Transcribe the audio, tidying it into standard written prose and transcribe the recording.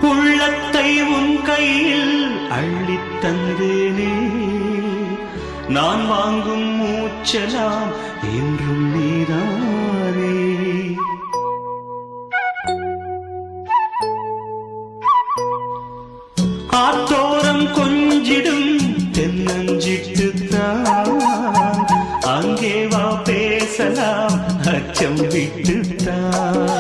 உள்ளத்தை உன் கையில் அள்ளித் தந்தேனே, நான் வாங்கும் மூச்சலாம் என்றும் நீதானே. ஆத்தோரம் கொஞ்சிடும் தென்னஞ்சிட்டுத்தான், அங்கே வா பேசலாம் அச்சம் விட்டுத்தான்.